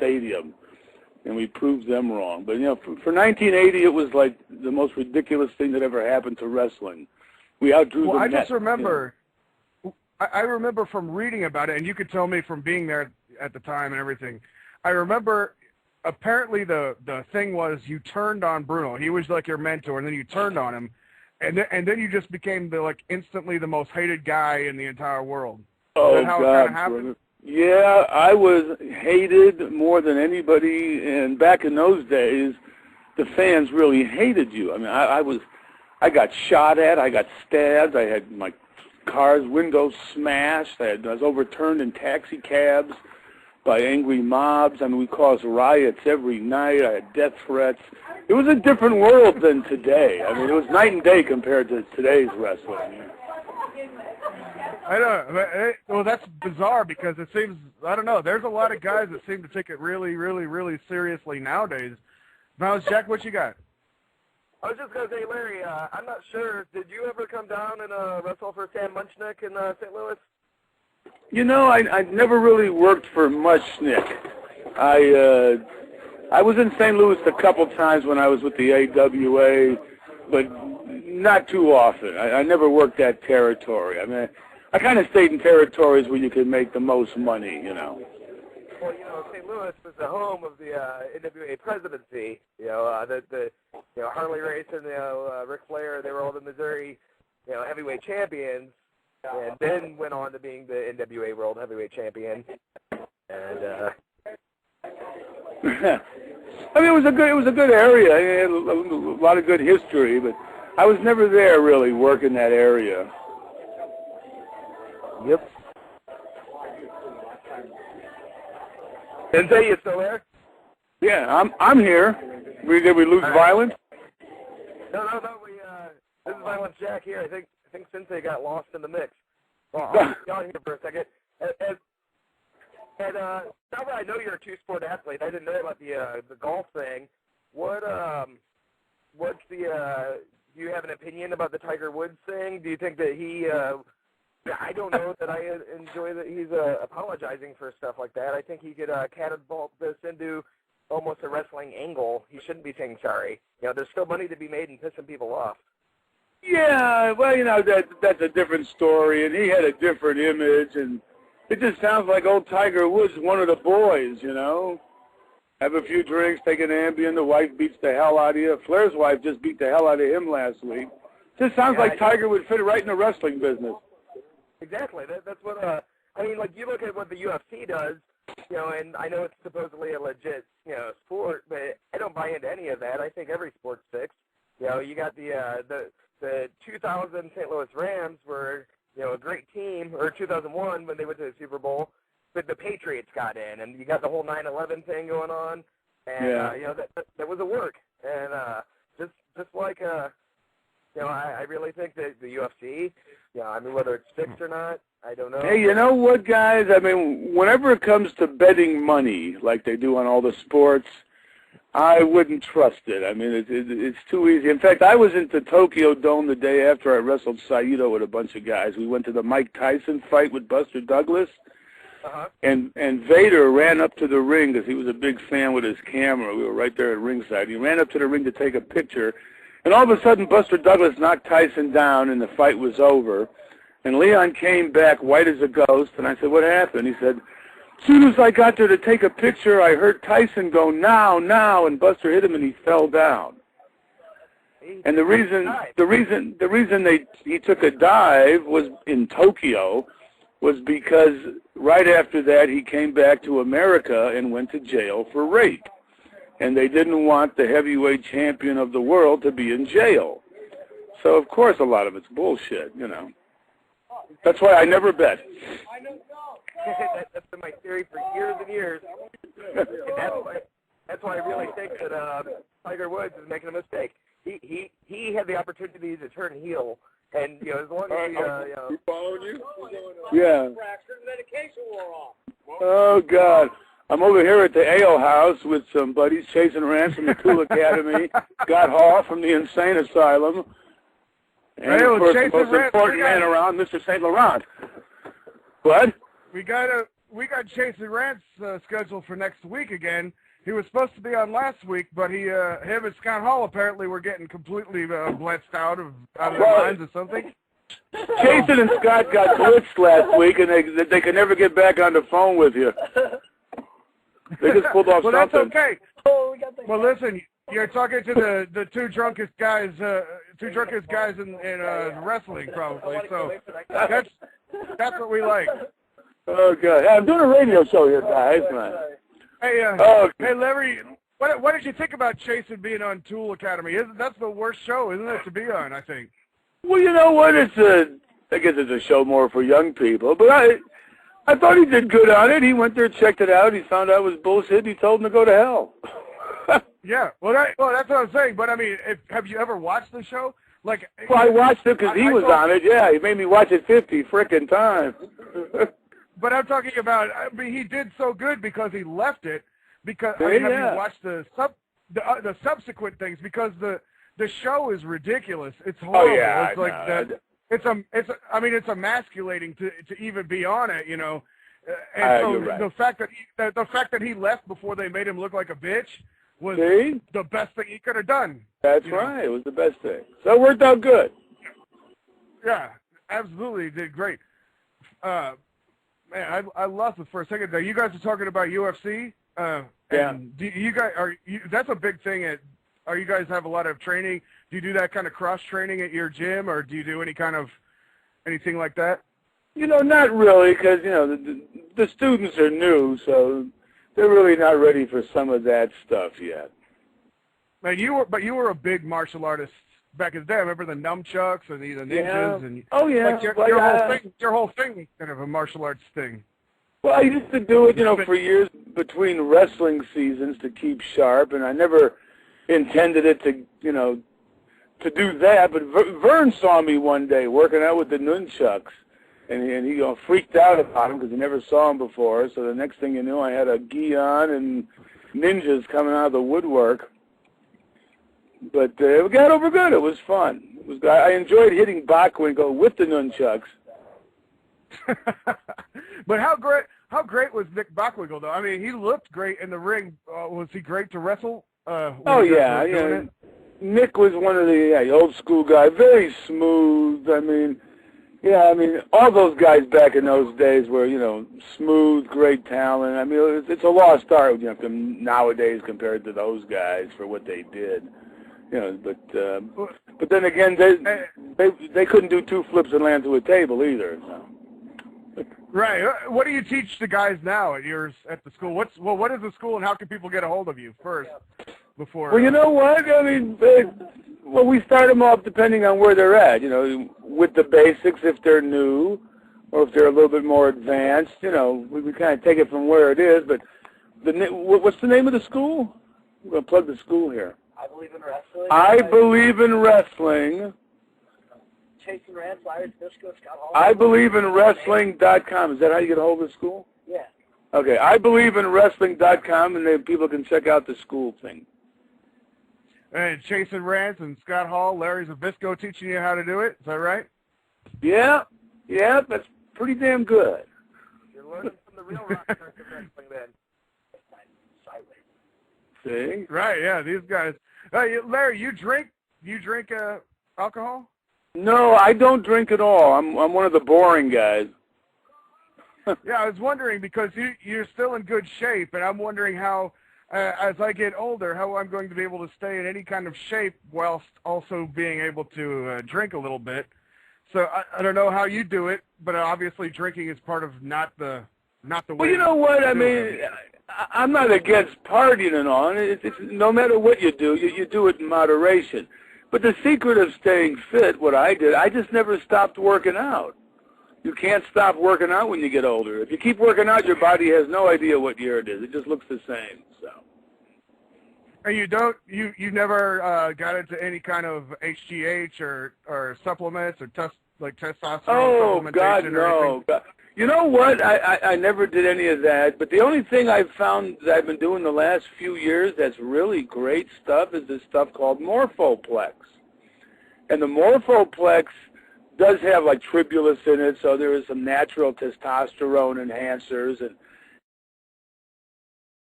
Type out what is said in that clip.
stadium, and we proved them wrong. But, you know, for 1980, it was like the most ridiculous thing that ever happened to wrestling. We outdrew the I net, just remember, you know. I remember from reading about it, and you could tell me from being there at the time and everything. I remember apparently the thing was you turned on Bruno. He was like your mentor, and then you turned on him, and then you just became instantly the most hated guy in the entire world. Oh, how God, it kind of happened? Yeah, I was hated more than anybody, and back in those days, the fans really hated you. I mean, I got shot at, I got stabbed, I had my car's windows smashed, I was overturned in taxi cabs by angry mobs. I mean, we caused riots every night. I had death threats. It was a different world than today. I mean, it was night and day compared to today's wrestling. I know. Well, that's bizarre because it seems, I don't know, there's a lot of guys that seem to take it really, really, really seriously nowadays. Now, Jack, what you got? I was just going to say, Larry, I'm not sure, did you ever come down and wrestle for Sam Munchnick in St. Louis? You know, I never really worked for Munchnick. I was in St. Louis a couple times when I was with the AWA, but not too often. I never worked that territory. I mean, I kind of stayed in territories where you could make the most money, you know. Well, you know, St. Louis was the home of the NWA presidency. You know, the Harley Race and Ric Flair, they were all the Missouri, heavyweight champions, and then went on to being the NWA World Heavyweight Champion. And I mean, it was a good area. It had a lot of good history, but I was never there really working that area. Yep. Sensei, you still there? Yeah, I'm here. Did we lose Violence? No. This is Violence Jack here. I think Sensei got lost in the mix. Well, I'll be on here for a second. And now that I know you're a two-sport athlete, I didn't know about the golf thing. What's the? Do you have an opinion about the Tiger Woods thing? Do you think that he? I don't know that I enjoy that he's apologizing for stuff like that. I think he could catapult this into almost a wrestling angle. He shouldn't be saying sorry. You know, there's still money to be made in pissing people off. Yeah, well, you know, that's a different story, and he had a different image, and it just sounds like old Tiger Woods, one of the boys, you know. Have a few drinks, take an Ambien, the wife beats the hell out of you. Flair's wife just beat the hell out of him last week. Just sounds like Tiger would fit right in the wrestling business. Exactly. That's what, I mean, like, you look at what the UFC does, you know, and I know it's supposedly a legit, sport, but I don't buy into any of that. I think every sport's fixed. You know, you got the 2000 St. Louis Rams were, a great team, or 2001 when they went to the Super Bowl, but the Patriots got in, and you got the whole 9/11 thing going on, and, that was a work. And just like, I really think that the UFC, I mean, whether it's fixed or not, I don't know. Hey, you know what, guys? I mean, whenever it comes to betting money, like they do on all the sports, I wouldn't trust it. I mean, it's too easy. In fact, I was into Tokyo Dome the day after I wrestled Saito with a bunch of guys. We went to the Mike Tyson fight with Buster Douglas, and Vader ran up to the ring because he was a big fan with his camera. We were right there at ringside. He ran up to the ring to take a picture, and all of a sudden Buster Douglas knocked Tyson down, and the fight was over. And Leon came back white as a ghost, and I said, "What happened?" He said, "As soon as I got there to take a picture, I heard Tyson go, now, and Buster hit him and he fell down." And the reason he took a dive was in Tokyo was because right after that he came back to America and went to jail for rape. And they didn't want the heavyweight champion of the world to be in jail. So, of course, a lot of it's bullshit, That's why I never bet. That's been my theory for years and years. And that's why I really think that Tiger Woods is making a mistake. He had the opportunity to turn heel, and as long as he following you? Yeah. Oh God, I'm over here at the Ale House with some buddies chasing Rance from the Cool Academy, got Hall from the Insane Asylum, and of course the most important man around, Mr. St. Laurent. What? We got Jason Rance scheduled for next week again. He was supposed to be on last week, but him and Scott Hall apparently were getting completely blitzed out of their minds or something. Jason and Scott got blitzed last week, and they could never get back on the phone with you. They just pulled off something. Well, that's okay. Well, listen, you're talking to the two drunkest guys in wrestling, probably. So that's what we like. Oh God, I'm doing a radio show here, guys, man. Hey, hey, Larry, what did you think about Jason being on Tool Academy? That's the worst show, isn't it, to be on? I think. Well, you know what? I guess it's a show more for young people, but I thought he did good on it. He went there, checked it out. He found out it was bullshit. He told him to go to hell. Yeah, well, that's what I'm saying. But I mean, have you ever watched the show? Well, I watched it because he was on it. Yeah, he made me watch it 50 frickin' times. But I'm talking about. I mean, he did so good because he left it. Because have you watched the subsequent things? Because the show is ridiculous. It's horrible. Oh yeah, it's like that. It's emasculating to even be on it, you know. And so right. the fact that he left before they made him look like a bitch was the best thing he could have done. That's right. It was the best thing. So it worked out good. Yeah, absolutely. He did great. Man, I lost it for a second there. You guys are talking about UFC. Yeah. And you guys that's a big thing. Are you guys have a lot of training? Do you do that kind of cross training at your gym, or do you do anything like that? You know, not really, because you know the students are new, so they're really not ready for some of that stuff yet. Man, you were a big martial artist back in the day. I remember the nunchucks and the ninjas and your whole thing kind of a martial arts thing. Well, I used to do it, you know, for years between wrestling seasons to keep sharp, and I never intended it to, you know, to do that. But Vern saw me one day working out with the nunchucks, and he freaked out about him because he never saw him before. So the next thing you knew, I had a gi on and ninjas coming out of the woodwork. But it got over good. It was fun. I enjoyed hitting Bockwinkel with the nunchucks. But how great was Nick Bockwinkel, though? I mean, he looked great in the ring. Was he great to wrestle? Yeah. Nick was one of the old school guy, very smooth. I mean, all those guys back in those days were, you know, smooth, great talent. I mean, it's a lost art, you know, nowadays compared to those guys for what they did. You know, but then again, they couldn't do two flips and land to a table either. So. Right. What do you teach the guys now at the school? What is the school, and how can people get a hold of you first before? Well, you know what? I mean, we start them off depending on where they're at. You know, with the basics if they're new, or if they're a little bit more advanced. You know, we kind of take it from where it is. But what's the name of the school? We're gonna plug the school here. I Believe in Wrestling. I Believe in Wrestling. Jason Rance, Larry Zbyszko, Scott Hall. IBelieveInWrestling.com. Is that how you get a hold of the school? Yeah. Okay, IBelieveInWrestling.com, and then people can check out the school thing. And Jason Rance and Scott Hall, Larry Zbyszko teaching you how to do it. Is that right? Yeah, that's pretty damn good. You're learning from the real rock stars of wrestling then. See? Right, yeah, these guys. Larry, you drink alcohol? No, I don't drink at all. I'm one of the boring guys. Yeah, I was wondering because you're still in good shape, and I'm wondering how, as I get older, how I'm going to be able to stay in any kind of shape whilst also being able to drink a little bit. So I don't know how you do it, but obviously drinking is part of not the way. Well, you know what? I mean, I'm not against partying and all. It's no matter what you do, you do it in moderation. But the secret of staying fit, what I did, I just never stopped working out. You can't stop working out when you get older. If you keep working out, your body has no idea what year it is. It just looks the same. So. And you never got into any kind of HGH or supplements or testosterone supplementation? God, no. God. You know what? I never did any of that. But the only thing I've found that I've been doing the last few years that's really great stuff is this stuff called Morphoplex. And the Morphoplex does have like tribulus in it, so there is some natural testosterone enhancers, and